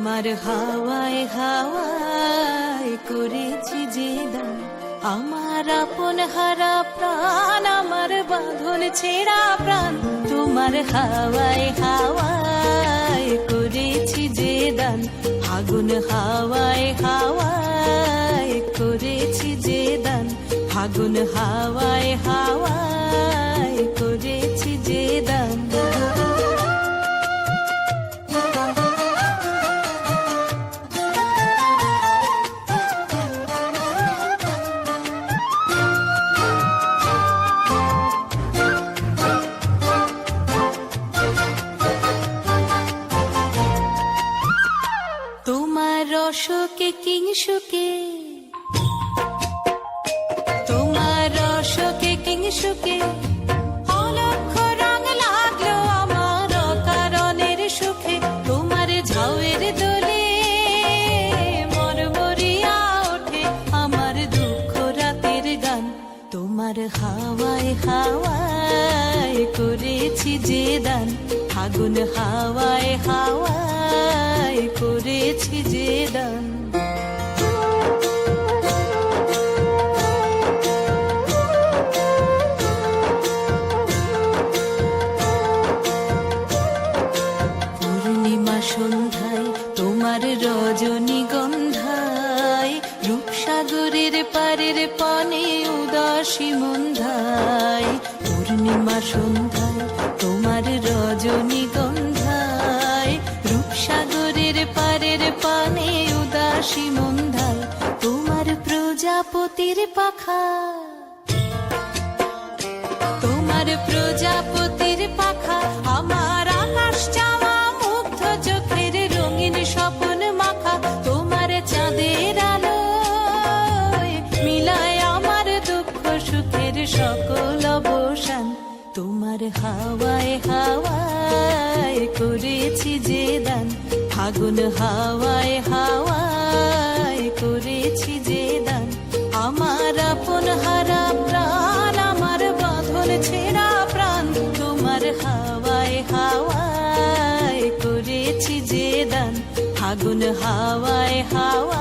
তোমার হাওয়ায় হাওয়ায় করেছি যে দান, আমার আপন হারা প্রাণ, আমার বাঁধন ছেঁড়া প্রাণ। তোমার হাওয়ায় হাওয়ায় করেছি যে দান, ফাগুন হাওয়ায় হাওয়ায় করেছি যে দান, ফাগুন হাওয়ায় হাওয়ায় করেছি যে দান। তোমার রসকে কিংসুকে, তোমার রসকে কিংসুকে অলক্ষ রং লাগলো আমার অকারণের সুখে। তোমার ঝাউয়ের দোলে মরমরিয়া ওঠে আমার দুঃখ রাতের গান। তোমার হাওয়ায় হাওয়ায় করেছি যে দান, ফাগুন হাওয়ায় হাওয়ায় করেছি যে দান। পূর্ণিমা সন্ধ্যায় তোমার রজনীগন্ধায়, রূপসাগরের পারের পানে উদাসী মন্ধায়। পূর্ণিমা সন্ধ্যায় তোমার রজনীগন্ধায়, রূপসাগরের পারের পানে উদাসী মন্ধায়। তোমার প্রজাপতির পাখা, তোমার প্রজাপতির পাখা আমার আকাশ চাওয়া মুগ্ধ চোখের রঙিন স্বপ্ন মাখা। তোমার চাঁদের আলো মিলায় আমার দুঃখ সুখের সকল অবসান। তোমার হাওয়ায় হাওয়ায় করেছি যে দান, ফাগুন হাওয়ায় হাওয়ায় করেছি যে দান। আমার আপন হারা প্রাণ, আমার বাঁধন ছেঁড়া প্রাণ। তোমার হাওয়ায় হাওয়ায় করেছি যে দান, ফাগুন হাওয়ায় হাওয়ায়